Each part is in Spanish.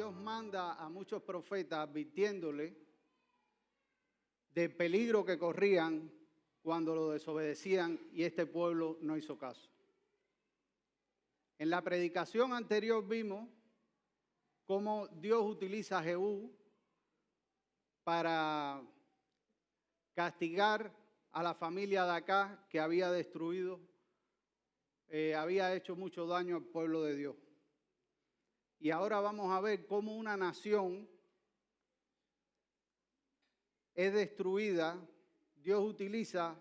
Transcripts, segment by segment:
Dios manda a muchos profetas advirtiéndole del peligro que corrían cuando lo desobedecían y este pueblo no hizo caso. En la predicación anterior vimos cómo Dios utiliza a Jehú para castigar a la familia de acá que había destruido, había hecho mucho daño al pueblo de Dios. Y ahora vamos a ver cómo una nación es destruida. Dios utiliza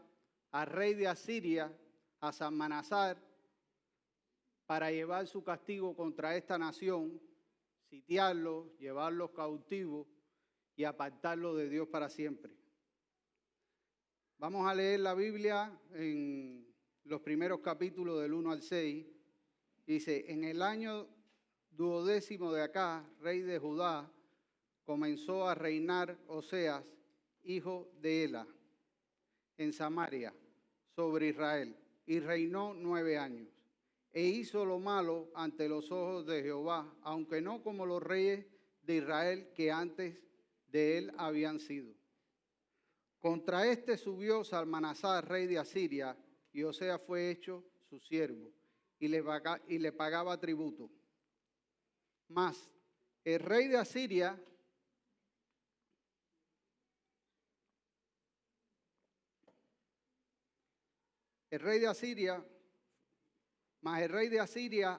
al rey de Asiria, a Salmanasar, para llevar su castigo contra esta nación, sitiarlos, llevarlos cautivos y apartarlos de Dios para siempre. Vamos a leer la Biblia en los primeros capítulos del 1 al 6. Dice, en el año 12º de Acaz, rey de Judá, comenzó a reinar Oseas, hijo de Ela, en Samaria, sobre Israel, y reinó 9 años. E hizo lo malo ante los ojos de Jehová, aunque no como los reyes de Israel que antes de él habían sido. Contra este subió Salmanasar, rey de Asiria, y Oseas fue hecho su siervo, y le pagaba tributo. Mas el rey de Asiria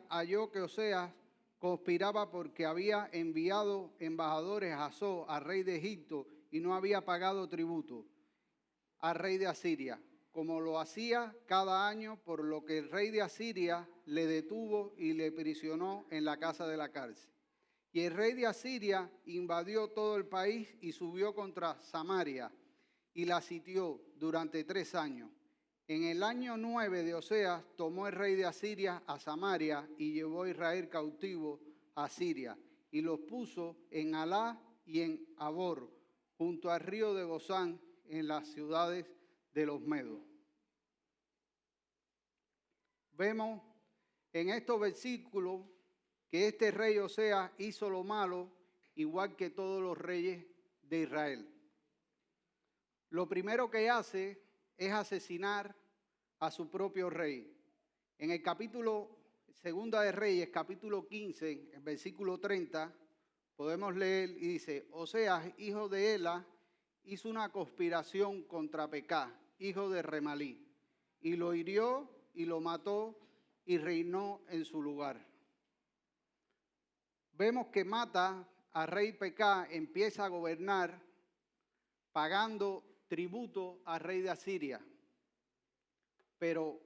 halló que Oseas conspiraba porque había enviado embajadores a Zo, al rey de Egipto, y no había pagado tributo al rey de Asiria, como lo hacía cada año, por lo que el rey de Asiria le detuvo y le prisionó en la casa de la cárcel. Y el rey de Asiria invadió todo el país y subió contra Samaria y la sitió durante 3 años. En el año 9 de Oseas tomó el rey de Asiria a Samaria y llevó a Israel cautivo a Siria y los puso en Alá y en Abor, junto al río de Gozán, en las ciudades de los medos. Vemos en estos versículos que este rey Oseas hizo lo malo igual que todos los reyes de Israel. Lo primero que hace es asesinar a su propio rey. En el capítulo 2 de Reyes, capítulo 15, el versículo 30, podemos leer y dice, Oseas, hijo de Ela, hizo una conspiración contra Pecá, hijo de Remalí, y lo hirió y lo mató y reinó en su lugar. Vemos que mata al rey Pecá, empieza a gobernar pagando tributo al rey de Asiria, pero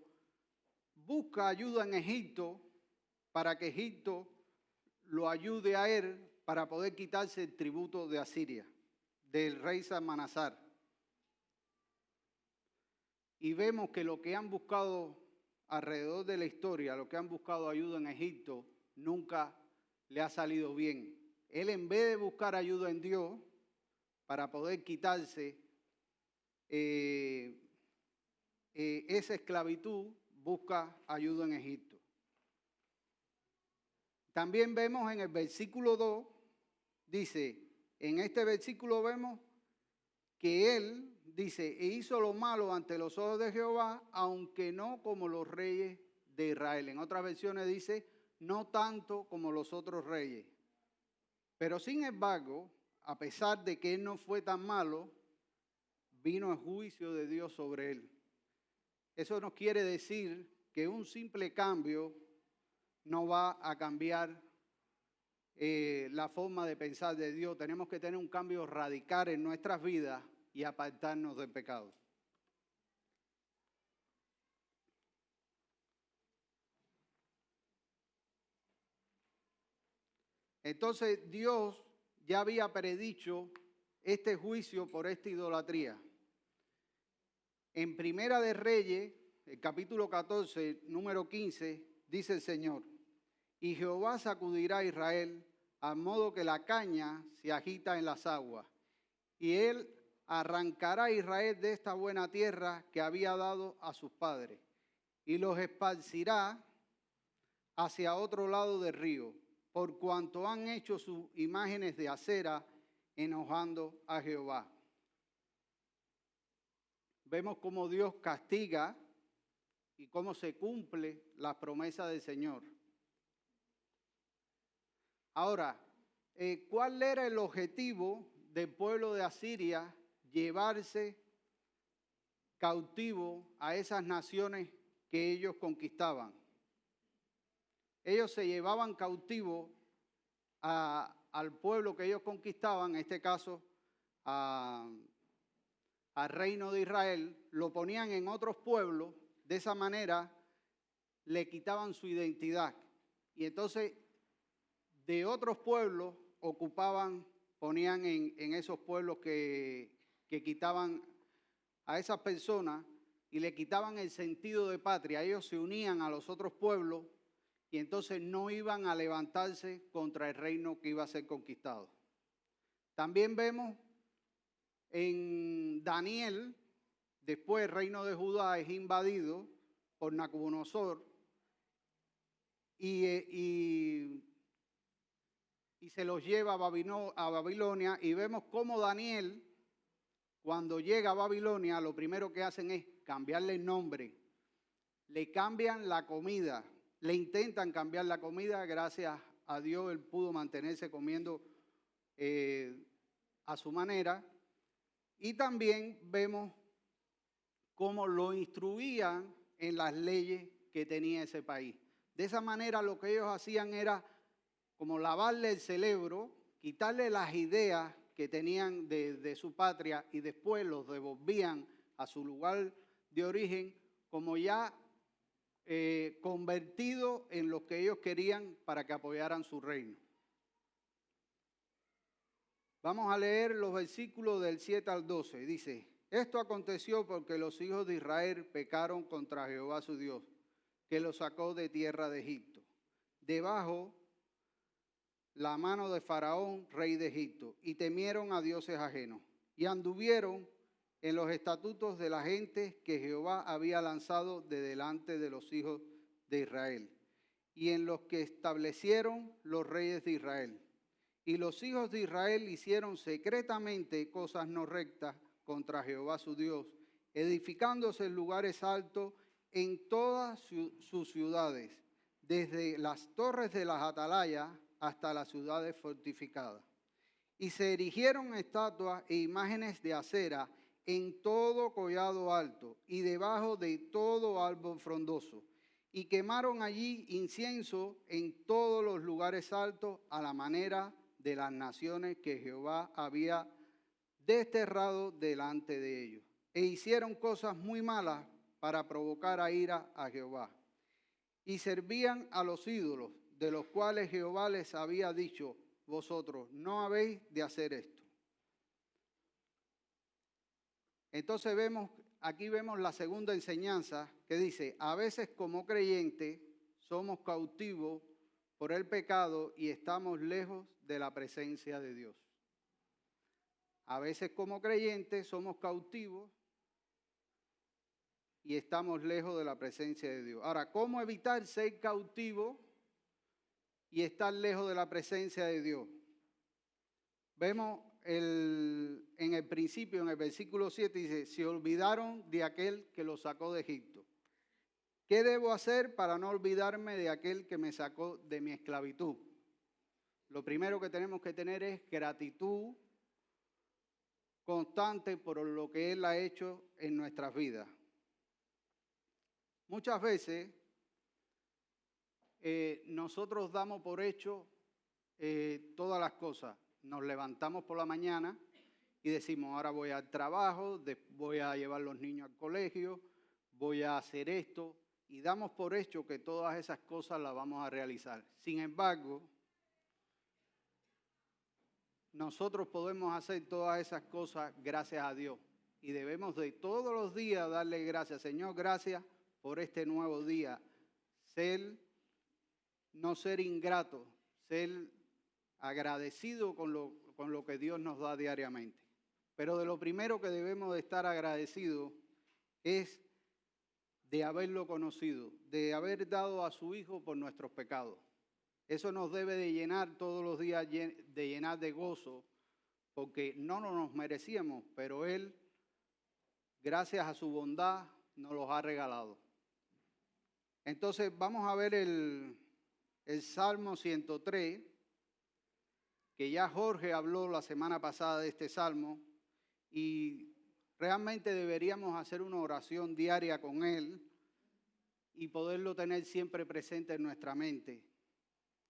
busca ayuda en Egipto para que Egipto lo ayude a él para poder quitarse el tributo de Asiria, del rey Salmanasar. Y vemos que lo que han buscado alrededor de la historia, lo que han buscado ayuda en Egipto, nunca le ha salido bien. Él, en vez de buscar ayuda en Dios para poder quitarse esa esclavitud, busca ayuda en Egipto. También vemos en el versículo 2, dice, en este versículo vemos que él, dice, e hizo lo malo ante los ojos de Jehová, aunque no como los reyes de Israel. En otras versiones dice, no tanto como los otros reyes. Pero sin embargo, a pesar de que él no fue tan malo, vino el juicio de Dios sobre él. Eso no quiere decir que un simple cambio no va a cambiar la forma de pensar de Dios. Tenemos que tener un cambio radical en nuestras vidas y apartarnos del pecado. Entonces Dios ya había predicho este juicio por esta idolatría. En Primera de Reyes, el capítulo 14, número 15, dice el Señor, y Jehová sacudirá a Israel a modo que la caña se agita en las aguas, y él arrancará a Israel de esta buena tierra que había dado a sus padres, y los esparcirá hacia otro lado del río, por cuanto han hecho sus imágenes de acera, enojando a Jehová. Vemos cómo Dios castiga y cómo se cumple la promesa del Señor. Ahora, ¿cuál era el objetivo del pueblo de Asiria? Llevarse cautivo a esas naciones que ellos conquistaban. Ellos se llevaban cautivo al pueblo que ellos conquistaban, en este caso al reino de Israel, lo ponían en otros pueblos, de esa manera le quitaban su identidad. Y entonces de otros pueblos ponían en esos pueblos que quitaban a esas personas y le quitaban el sentido de patria. Ellos se unían a los otros pueblos y entonces no iban a levantarse contra el reino que iba a ser conquistado. También vemos en Daniel, después el reino de Judá es invadido por Nabucodonosor y se los lleva a Babilonia, y vemos cómo Daniel, cuando llega a Babilonia, lo primero que hacen es cambiarle el nombre, le cambian la comida, le intentan cambiar la comida. Gracias a Dios él pudo mantenerse comiendo a su manera. Y también vemos cómo lo instruían en las leyes que tenía ese país. De esa manera lo que ellos hacían era como lavarle el cerebro, quitarle las ideas que tenían de su patria, y después los devolvían a su lugar de origen como ya convertidos en lo que ellos querían para que apoyaran su reino. Vamos a leer los versículos del 7 al 12. Dice: esto aconteció porque los hijos de Israel pecaron contra Jehová su Dios, que los sacó de tierra de Egipto, debajo la mano de Faraón, rey de Egipto, y temieron a dioses ajenos, y anduvieron en los estatutos de la gente que Jehová había lanzado de delante de los hijos de Israel, y en los que establecieron los reyes de Israel. Y los hijos de Israel hicieron secretamente cosas no rectas contra Jehová su Dios, edificándose en lugares altos en todas sus ciudades, desde las torres de las atalayas hasta las ciudades fortificadas. Y se erigieron estatuas e imágenes de acera en todo collado alto y debajo de todo árbol frondoso, y quemaron allí incienso en todos los lugares altos a la manera de las naciones que Jehová había desterrado delante de ellos. E hicieron cosas muy malas para provocar a ira a Jehová. Y servían a los ídolos, de los cuales Jehová les había dicho: vosotros no habéis de hacer esto. Entonces aquí vemos la segunda enseñanza que dice: a veces como creyentes somos cautivos por el pecado y estamos lejos de la presencia de Dios. A veces como creyentes somos cautivos y estamos lejos de la presencia de Dios. Ahora, ¿cómo evitar ser cautivo y estar lejos de la presencia de Dios? Vemos en el principio, en el versículo 7, dice: se olvidaron de aquel que los sacó de Egipto. ¿Qué debo hacer para no olvidarme de aquel que me sacó de mi esclavitud? Lo primero que tenemos que tener es gratitud constante por lo que Él ha hecho en nuestras vidas. Muchas veces nosotros damos por hecho todas las cosas. Nos levantamos por la mañana y decimos: ahora voy al trabajo, voy a llevar a los niños al colegio, voy a hacer esto, y damos por hecho que todas esas cosas las vamos a realizar. Sin embargo, nosotros podemos hacer todas esas cosas gracias a Dios, y debemos de todos los días darle gracias. Señor, gracias por este nuevo día. No ser ingrato, ser agradecido con lo que Dios nos da diariamente. Pero de lo primero que debemos de estar agradecidos es de haberlo conocido, de haber dado a su Hijo por nuestros pecados. Eso nos debe de llenar todos los días, de llenar de gozo, porque no nos merecíamos, pero Él, gracias a su bondad, nos los ha regalado. Entonces vamos a ver el Salmo 103, que ya Jorge habló la semana pasada de este salmo, y realmente deberíamos hacer una oración diaria con él y poderlo tener siempre presente en nuestra mente.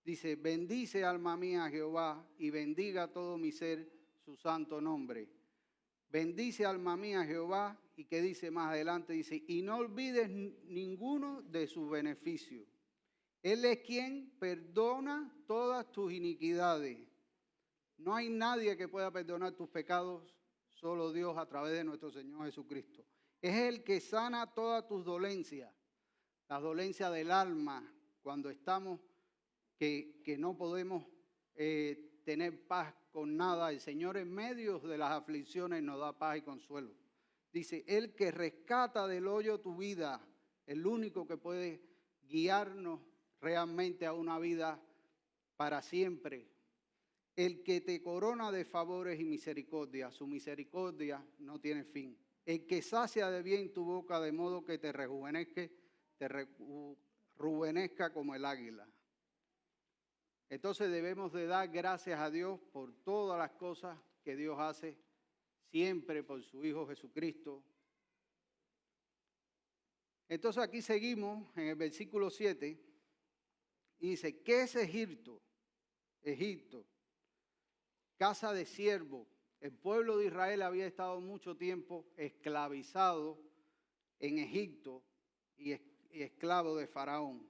Dice, bendice alma mía a Jehová y bendiga todo mi ser su santo nombre. Bendice alma mía a Jehová, y que dice más adelante, dice, y no olvides ninguno de sus beneficios. Él es quien perdona todas tus iniquidades. No hay nadie que pueda perdonar tus pecados, solo Dios a través de nuestro Señor Jesucristo. Es el que sana todas tus dolencias, las dolencias del alma, cuando estamos que no podemos tener paz con nada. El Señor en medio de las aflicciones nos da paz y consuelo. Dice, el que rescata del hoyo tu vida, el único que puede guiarnos realmente a una vida para siempre. El que te corona de favores y misericordia, su misericordia no tiene fin. El que sacia de bien tu boca de modo que te rejuvenezca como el águila. Entonces debemos de dar gracias a Dios por todas las cosas que Dios hace, siempre por su Hijo Jesucristo. Entonces aquí seguimos en el versículo 7 y dice, ¿qué es Egipto? Egipto, casa de siervo. El pueblo de Israel había estado mucho tiempo esclavizado en Egipto y esclavo de Faraón.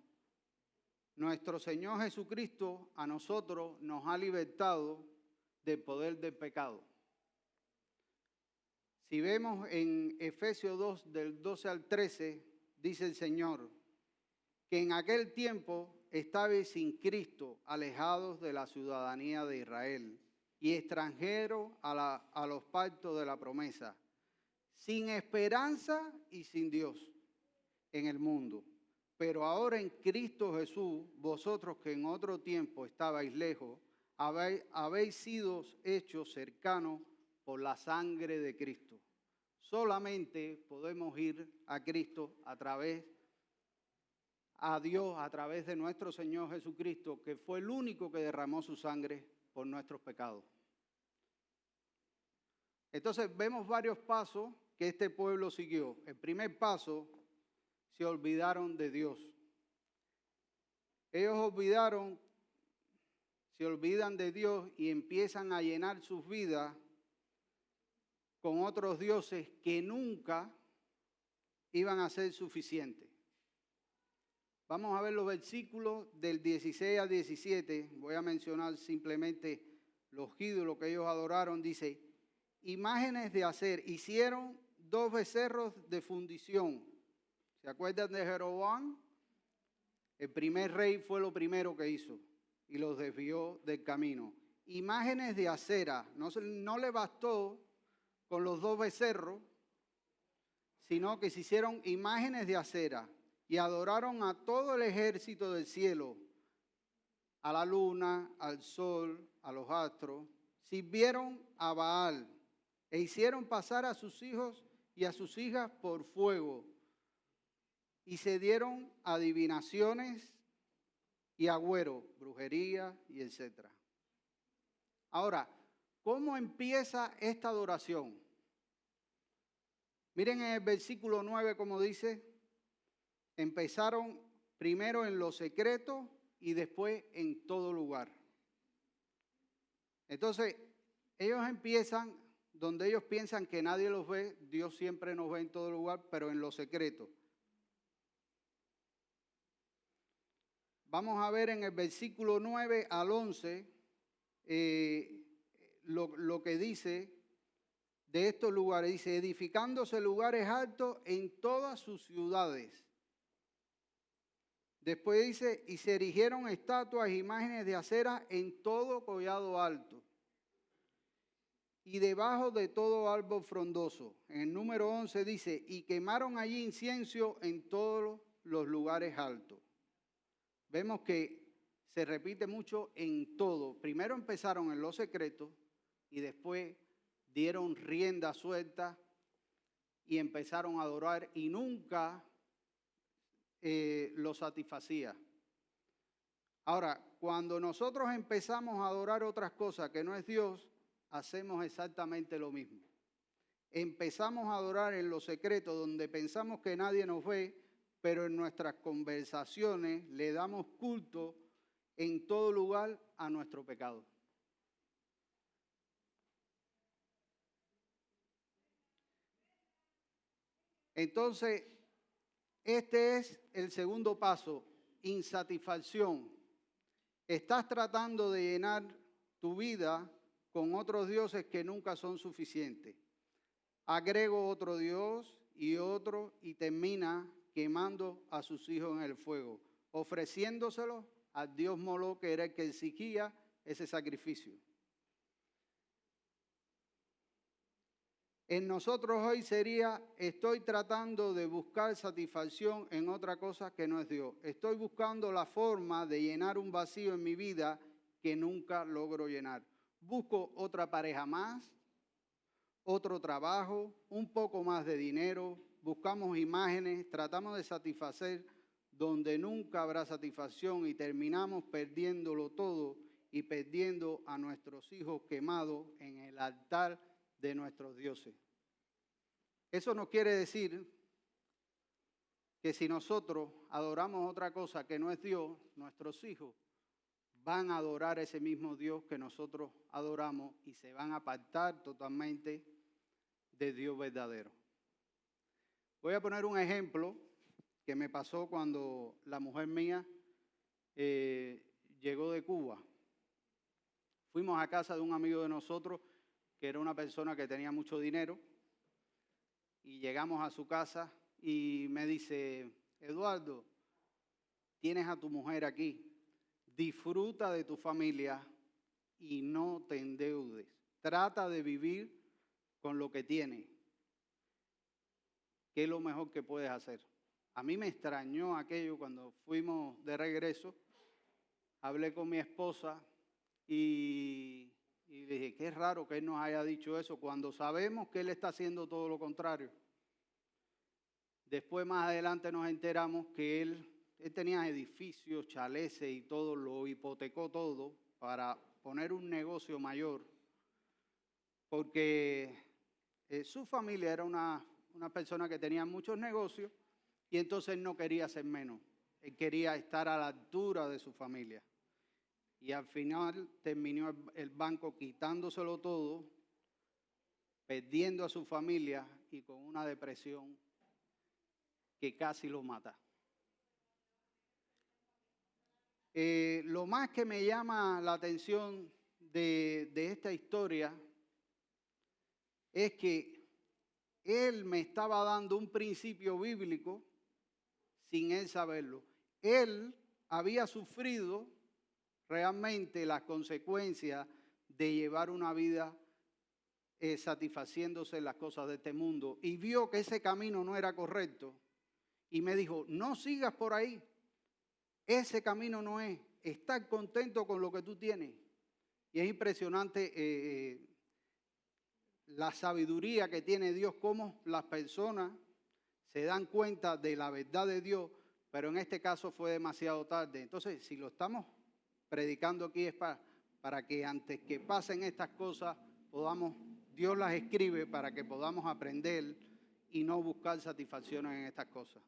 Nuestro Señor Jesucristo a nosotros nos ha libertado del poder del pecado. Si vemos en Efesios 2, del 12 al 13, dice el Señor, que en aquel tiempo estabais sin Cristo, alejados de la ciudadanía de Israel y extranjeros a los pactos de la promesa, sin esperanza y sin Dios en el mundo. Pero ahora en Cristo Jesús, vosotros que en otro tiempo estabais lejos, habéis sido hechos cercanos por la sangre de Cristo. Solamente podemos ir a Cristo a Dios a través de nuestro Señor Jesucristo, que fue el único que derramó su sangre por nuestros pecados. Entonces vemos varios pasos que este pueblo siguió. El primer paso, se olvidaron de Dios. Ellos se olvidan de Dios y empiezan a llenar sus vidas con otros dioses que nunca iban a ser suficientes. Vamos a ver los versículos del 16 al 17. Voy a mencionar simplemente los ídolos que ellos adoraron. Dice, imágenes de hacer. Hicieron 2 becerros de fundición. ¿Se acuerdan de Jeroboam? El primer rey fue lo primero que hizo y los desvió del camino. Imágenes de acera. No le bastó con los 2 becerros, sino que se hicieron imágenes de acera y adoraron a todo el ejército del cielo, a la luna, al sol, a los astros. Sirvieron a Baal e hicieron pasar a sus hijos y a sus hijas por fuego. Y se dieron adivinaciones y agüero, brujería y etc. Ahora, ¿cómo empieza esta adoración? Miren en el versículo 9 como dice, empezaron primero en lo secreto y después en todo lugar. Entonces, ellos empiezan donde ellos piensan que nadie los ve, Dios siempre nos ve en todo lugar, pero en lo secreto. Vamos a ver en el versículo 9 al 11 lo que dice de estos lugares. Dice, edificándose lugares altos en todas sus ciudades. Después dice, y se erigieron estatuas e imágenes de acera en todo collado alto y debajo de todo árbol frondoso. En el número 11 dice, y quemaron allí incienso en todos los lugares altos. Vemos que se repite mucho en todo. Primero empezaron en lo secreto y después dieron rienda suelta y empezaron a adorar y nunca lo satisfacía. Ahora, cuando nosotros empezamos a adorar otras cosas que no es Dios, hacemos exactamente lo mismo. Empezamos a adorar en lo secreto, donde pensamos que nadie nos ve, pero en nuestras conversaciones le damos culto en todo lugar a nuestro pecado. Entonces, este es el segundo paso, insatisfacción. Estás tratando de llenar tu vida con otros dioses que nunca son suficientes. Agrego otro dios y otro y termina quemando a sus hijos en el fuego, ofreciéndoselos al dios Moloc, que era el que exigía ese sacrificio. En nosotros hoy sería, estoy tratando de buscar satisfacción en otra cosa que no es Dios. Estoy buscando la forma de llenar un vacío en mi vida que nunca logro llenar. Busco otra pareja más, otro trabajo, un poco más de dinero, buscamos imágenes, tratamos de satisfacer donde nunca habrá satisfacción y terminamos perdiéndolo todo y perdiendo a nuestros hijos quemados en el altar de nuestros dioses. Eso no quiere decir que si nosotros adoramos otra cosa que no es Dios, nuestros hijos van a adorar ese mismo Dios que nosotros adoramos y se van a apartar totalmente de Dios verdadero. Voy a poner un ejemplo que me pasó cuando la mujer mía llegó de Cuba. Fuimos a casa de un amigo de nosotros que era una persona que tenía mucho dinero y llegamos a su casa y me dice, Eduardo, tienes a tu mujer aquí, disfruta de tu familia y no te endeudes. Trata de vivir con lo que tienes. ¿Qué es lo mejor que puedes hacer? A mí me extrañó aquello cuando fuimos de regreso. Hablé con mi esposa y dije, qué raro que él nos haya dicho eso cuando sabemos que él está haciendo todo lo contrario. Después, más adelante, nos enteramos que él tenía edificios, chaleces y todo, lo hipotecó todo para poner un negocio mayor, porque su familia era una persona que tenía muchos negocios y entonces él no quería ser menos, él quería estar a la altura de su familia. Y al final terminó el banco quitándoselo todo, perdiendo a su familia y con una depresión que casi lo mata. Lo más que me llama la atención de esta historia es que él me estaba dando un principio bíblico sin él saberlo. Él había sufrido realmente las consecuencias de llevar una vida satisfaciéndose en las cosas de este mundo y vio que ese camino no era correcto y me dijo, no sigas por ahí, ese camino no es, estar contento con lo que tú tienes. Y es impresionante la sabiduría que tiene Dios, cómo las personas se dan cuenta de la verdad de Dios, pero en este caso fue demasiado tarde. Entonces, si lo estamos predicando aquí es para que antes que pasen estas cosas, Dios las escribe para que podamos aprender y no buscar satisfacciones en estas cosas.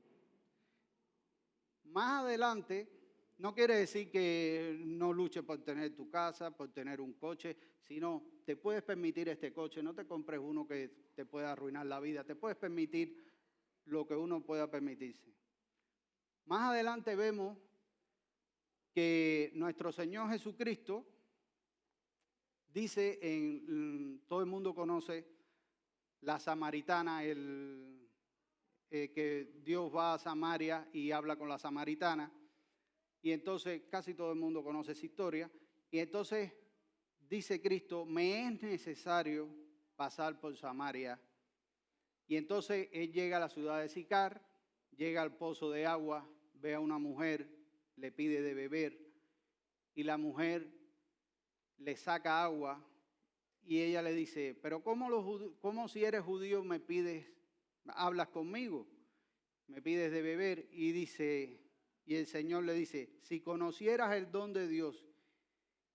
Más adelante, no quiere decir que no luches por tener tu casa, por tener un coche, sino te puedes permitir este coche, no te compres uno que te pueda arruinar la vida, te puedes permitir lo que uno pueda permitirse. Más adelante vemos que nuestro Señor Jesucristo dice, todo el mundo conoce la samaritana, que Dios va a Samaria y habla con la samaritana, y entonces casi todo el mundo conoce esa historia, y entonces dice Cristo, me es necesario pasar por Samaria, y entonces él llega a la ciudad de Sicar, llega al pozo de agua, ve a una mujer, le pide de beber, y la mujer le saca agua y ella le dice, pero ¿cómo si eres judío me pides, hablas conmigo, me pides de beber? Y el Señor le dice, si conocieras el don de Dios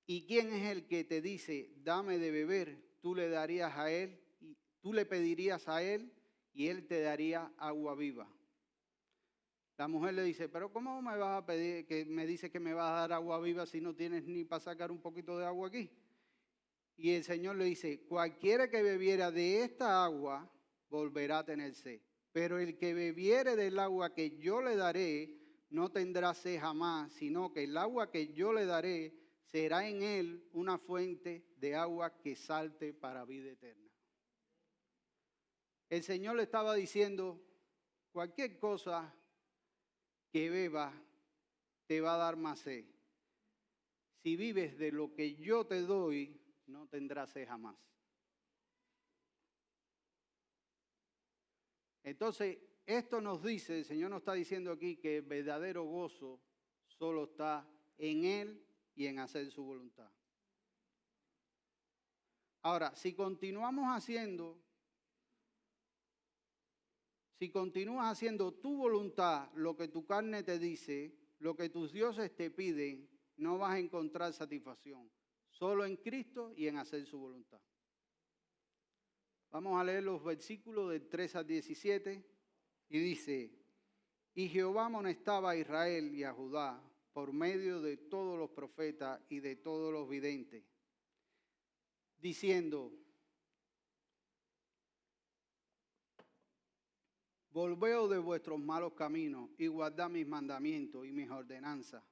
y quién es el que te dice, dame de beber, tú le darías a él, y tú le pedirías a él y él te daría agua viva. La mujer le dice, pero ¿cómo me vas a pedir, que me dices que me vas a dar agua viva si no tienes ni para sacar un poquito de agua aquí? Y el Señor le dice, cualquiera que bebiera de esta agua volverá a tener sed. Pero el que bebiere del agua que yo le daré no tendrá sed jamás, sino que el agua que yo le daré será en él una fuente de agua que salte para vida eterna. El Señor le estaba diciendo, cualquier cosa que bebas te va a dar más sed. Si vives de lo que yo te doy, no tendrás sed jamás. Entonces, esto nos dice, el Señor nos está diciendo aquí que el verdadero gozo solo está en Él y en hacer su voluntad. Ahora, si continúas haciendo tu voluntad, lo que tu carne te dice, lo que tus dioses te piden, no vas a encontrar satisfacción. Solo en Cristo y en hacer su voluntad. Vamos a leer los versículos del 3 al 17 y dice, y Jehová amonestaba a Israel y a Judá por medio de todos los profetas y de todos los videntes, diciendo, volveos de vuestros malos caminos y guardad mis mandamientos y mis ordenanzas,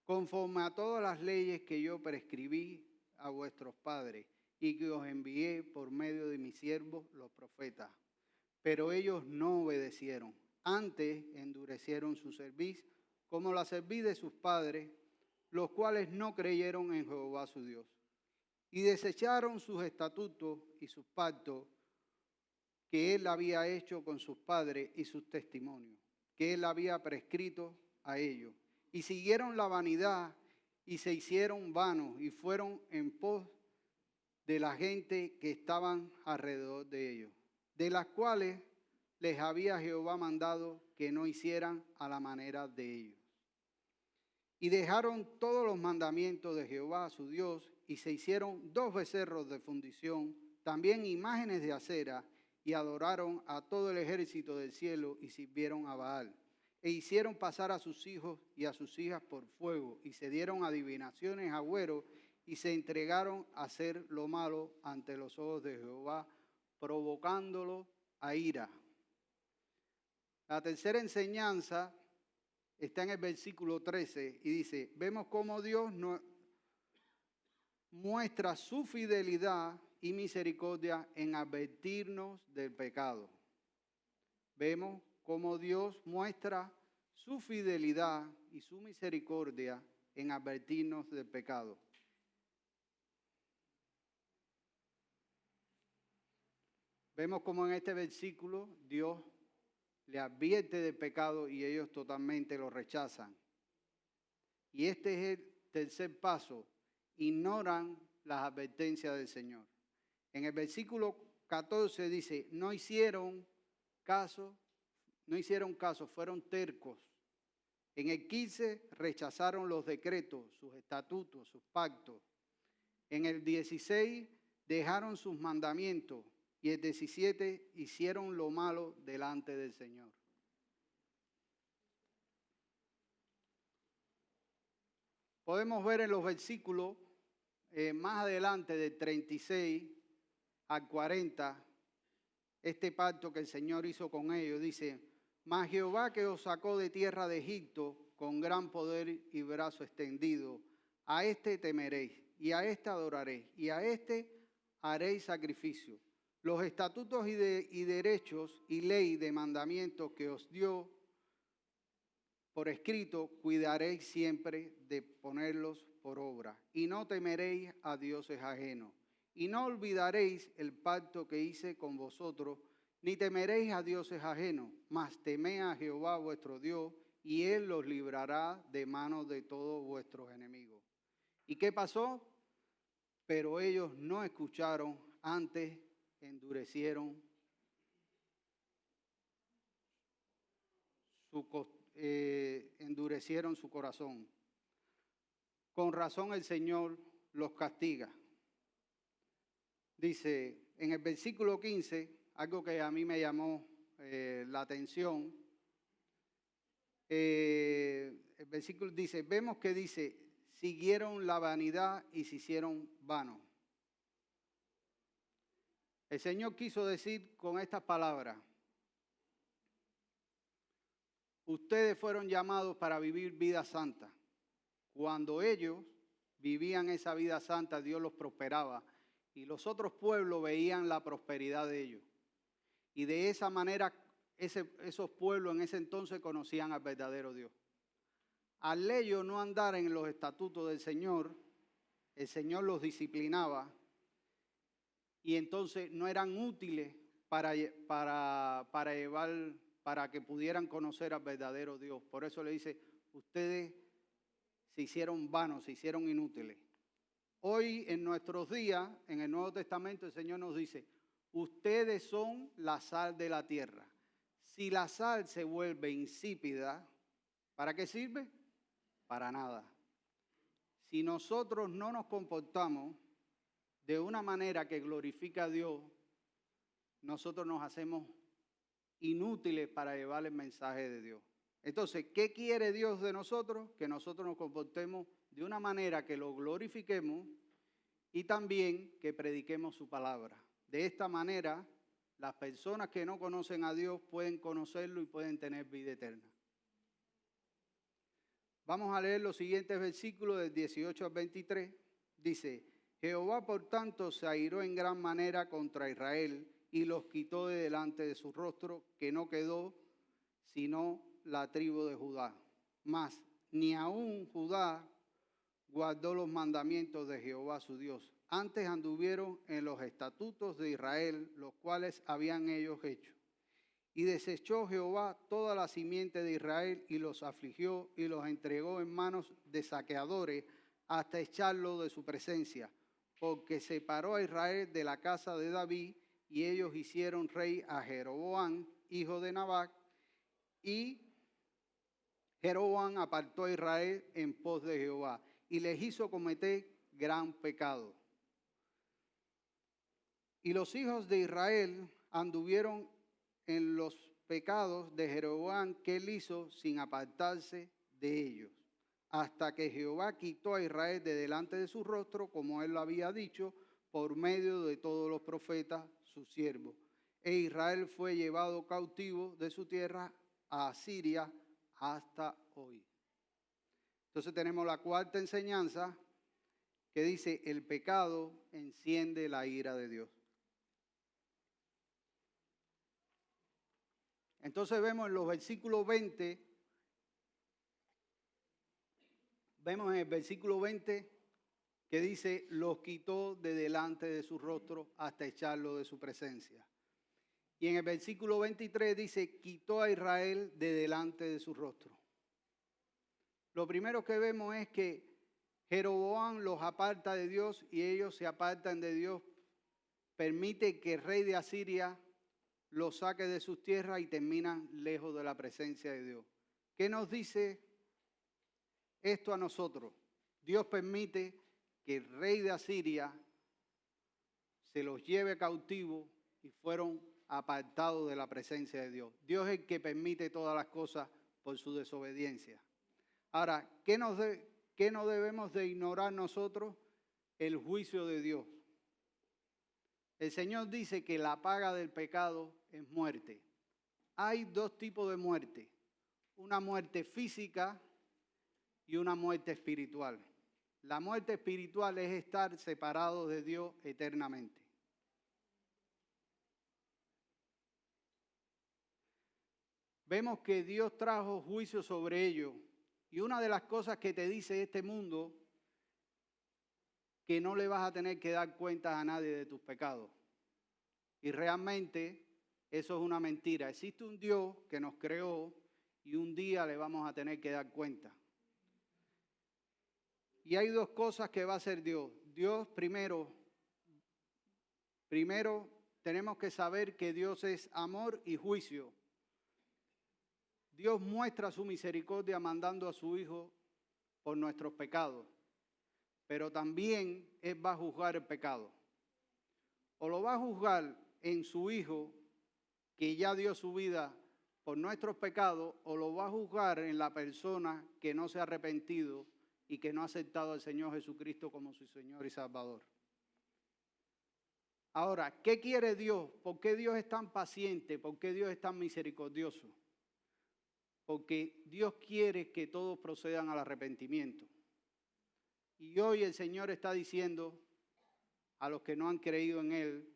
conforme a todas las leyes que yo prescribí a vuestros padres y que os envié por medio de mis siervos los profetas. Pero ellos no obedecieron, antes endurecieron su cerviz, como la cerviz de sus padres, los cuales no creyeron en Jehová su Dios, y desecharon sus estatutos y sus pactos que él había hecho con sus padres y sus testimonios, que él había prescrito a ellos. Y siguieron la vanidad y se hicieron vanos y fueron en pos de la gente que estaban alrededor de ellos, de las cuales les había Jehová mandado que no hicieran a la manera de ellos. Y dejaron todos los mandamientos de Jehová su Dios y se hicieron 2 becerros de fundición, también imágenes de acera, y adoraron a todo el ejército del cielo y sirvieron a Baal. E hicieron pasar a sus hijos y a sus hijas por fuego, y se dieron adivinaciones agüeros, y se entregaron a hacer lo malo ante los ojos de Jehová, provocándolo a ira. La tercera enseñanza está en el versículo 13 y dice, vemos cómo Dios muestra su fidelidad y misericordia en advertirnos del pecado. Vemos cómo Dios muestra su fidelidad y su misericordia en advertirnos del pecado. Vemos cómo en este versículo Dios le advierte del pecado y ellos totalmente lo rechazan. Y este es el tercer paso, ignoran las advertencias del Señor. En el versículo 14 dice, no hicieron caso, fueron tercos. En el 15 rechazaron los decretos, sus estatutos, sus pactos. En el 16 dejaron sus mandamientos y el 17 hicieron lo malo delante del Señor. Podemos ver en los versículos más adelante del 36 al 40, este pacto que el Señor hizo con ellos, dice, mas Jehová que os sacó de tierra de Egipto con gran poder y brazo extendido, a este temeréis, y a este adoraréis, y a este haréis sacrificio. Los estatutos y derechos y ley de mandamientos que os dio por escrito, cuidaréis siempre de ponerlos por obra, y no temeréis a dioses ajenos. Y no olvidaréis el pacto que hice con vosotros, ni temeréis a dioses ajenos, mas temed a Jehová vuestro Dios, y Él los librará de manos de todos vuestros enemigos. ¿Y qué pasó? Pero ellos no escucharon, antes endurecieron endurecieron su corazón. Con razón el Señor los castiga. Dice en el versículo 15, algo que a mí me llamó la atención. El versículo dice, vemos que dice, siguieron la vanidad y se hicieron vanos. El Señor quiso decir con estas palabras, ustedes fueron llamados para vivir vida santa. Cuando ellos vivían esa vida santa, Dios los prosperaba y los otros pueblos veían la prosperidad de ellos. Y de esa manera esos pueblos en ese entonces conocían al verdadero Dios. Al ellos no andar en los estatutos del Señor, el Señor los disciplinaba y entonces no eran útiles para que pudieran conocer al verdadero Dios. Por eso le dice, ustedes se hicieron vanos, se hicieron inútiles. Hoy en nuestros días, en el Nuevo Testamento, el Señor nos dice, ustedes son la sal de la tierra. Si la sal se vuelve insípida, ¿para qué sirve? Para nada. Si nosotros no nos comportamos de una manera que glorifica a Dios, nosotros nos hacemos inútiles para llevar el mensaje de Dios. Entonces, ¿qué quiere Dios de nosotros? Que nosotros nos comportemos de una manera que lo glorifiquemos y también que prediquemos su palabra. De esta manera, las personas que no conocen a Dios pueden conocerlo y pueden tener vida eterna. Vamos a leer los siguientes versículos del 18 al 23. Dice, Jehová por tanto se airó en gran manera contra Israel y los quitó de delante de su rostro, que no quedó sino la tribu de Judá. Mas ni aun Judá guardó los mandamientos de Jehová su Dios. Antes anduvieron en los estatutos de Israel, los cuales habían ellos hecho. Y desechó Jehová toda la simiente de Israel y los afligió y los entregó en manos de saqueadores hasta echarlo de su presencia, porque separó a Israel de la casa de David y ellos hicieron rey a Jeroboam, hijo de Nabat, y Jeroboam apartó a Israel en pos de Jehová y les hizo cometer gran pecado. Y los hijos de Israel anduvieron en los pecados de Jeroboam que él hizo sin apartarse de ellos, hasta que Jehová quitó a Israel de delante de su rostro, como él lo había dicho, por medio de todos los profetas, sus siervos. E Israel fue llevado cautivo de su tierra a Asiria hasta hoy. Entonces tenemos la cuarta enseñanza que dice, el pecado enciende la ira de Dios. Entonces vemos en los versículos 20, vemos en el versículo 20 que dice, los quitó de delante de su rostro hasta echarlo de su presencia. Y en el versículo 23 dice, quitó a Israel de delante de su rostro. Lo primero que vemos es que Jeroboam los aparta de Dios y ellos se apartan de Dios. Permite que el rey de Asiria los saque de sus tierras y terminan lejos de la presencia de Dios. ¿Qué nos dice esto a nosotros? Dios permite que el rey de Asiria se los lleve cautivo y fueron apartados de la presencia de Dios. Dios es el que permite todas las cosas por su desobediencia. Ahora, ¿qué no debemos de ignorar nosotros? El juicio de Dios. El Señor dice que la paga del pecado es muerte. Hay dos tipos de muerte, una muerte física y una muerte espiritual. La muerte espiritual es estar separado de Dios eternamente. Vemos que Dios trajo juicio sobre ellos y una de las cosas que te dice este mundo que no le vas a tener que dar cuentas a nadie de tus pecados. Y realmente eso es una mentira. Existe un Dios que nos creó y un día le vamos a tener que dar cuenta. Y hay dos cosas que va a hacer Dios. Dios primero tenemos que saber que Dios es amor y juicio. Dios muestra su misericordia mandando a su Hijo por nuestros pecados, pero también Él va a juzgar el pecado. O lo va a juzgar en su Hijo, que ya dio su vida por nuestros pecados, o lo va a juzgar en la persona que no se ha arrepentido y que no ha aceptado al Señor Jesucristo como su Señor y Salvador. Ahora, ¿qué quiere Dios? ¿Por qué Dios es tan paciente? ¿Por qué Dios es tan misericordioso? Porque Dios quiere que todos procedan al arrepentimiento. Y hoy el Señor está diciendo a los que no han creído en Él,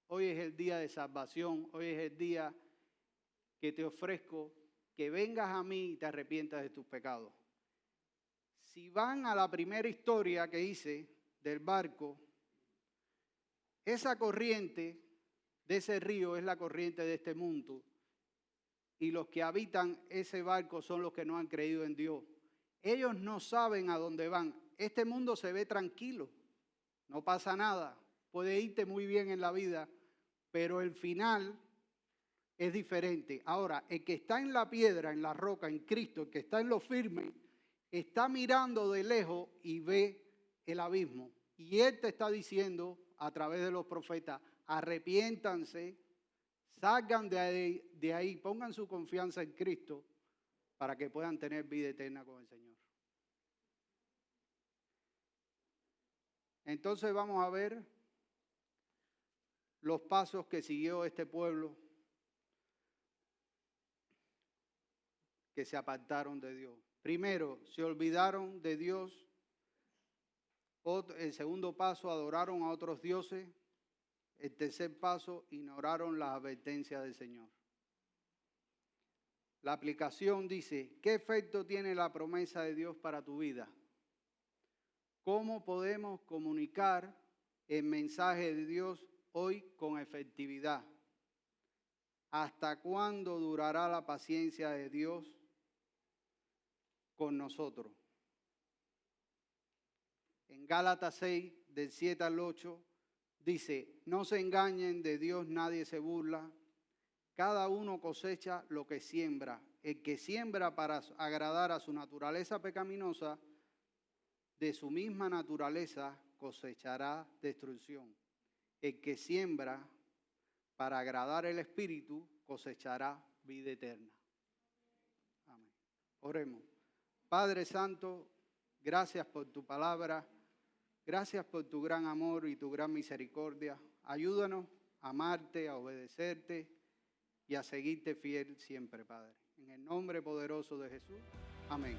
hoy es el día de salvación, hoy es el día que te ofrezco que vengas a mí y te arrepientas de tus pecados. Si van a la primera historia que hice del barco, esa corriente de ese río es la corriente de este mundo. Y los que habitan ese barco son los que no han creído en Dios. Ellos no saben a dónde van. Este mundo se ve tranquilo, no pasa nada. Puede irte muy bien en la vida, pero el final es diferente. Ahora, el que está en la piedra, en la roca, en Cristo, el que está en lo firme, está mirando de lejos y ve el abismo. Y Él te está diciendo a través de los profetas, arrepiéntanse, salgan de ahí, pongan su confianza en Cristo para que puedan tener vida eterna con el Señor. Entonces vamos a ver los pasos que siguió este pueblo que se apartaron de Dios. Primero, se olvidaron de Dios. El segundo paso, adoraron a otros dioses. El tercer paso, ignoraron las advertencias del Señor. La aplicación dice, ¿qué efecto tiene la promesa de Dios para tu vida? ¿Cómo podemos comunicar el mensaje de Dios hoy con efectividad? ¿Hasta cuándo durará la paciencia de Dios con nosotros? En Gálatas 6, del 7 al 8, dice, no se engañen, de Dios nadie se burla. Cada uno cosecha lo que siembra. El que siembra para agradar a su naturaleza pecaminosa, de su misma naturaleza cosechará destrucción. El que siembra para agradar el Espíritu cosechará vida eterna. Amén. Oremos. Padre Santo, gracias por tu palabra. Gracias por tu gran amor y tu gran misericordia. Ayúdanos a amarte, a obedecerte y a seguirte fiel siempre, Padre. En el nombre poderoso de Jesús. Amén.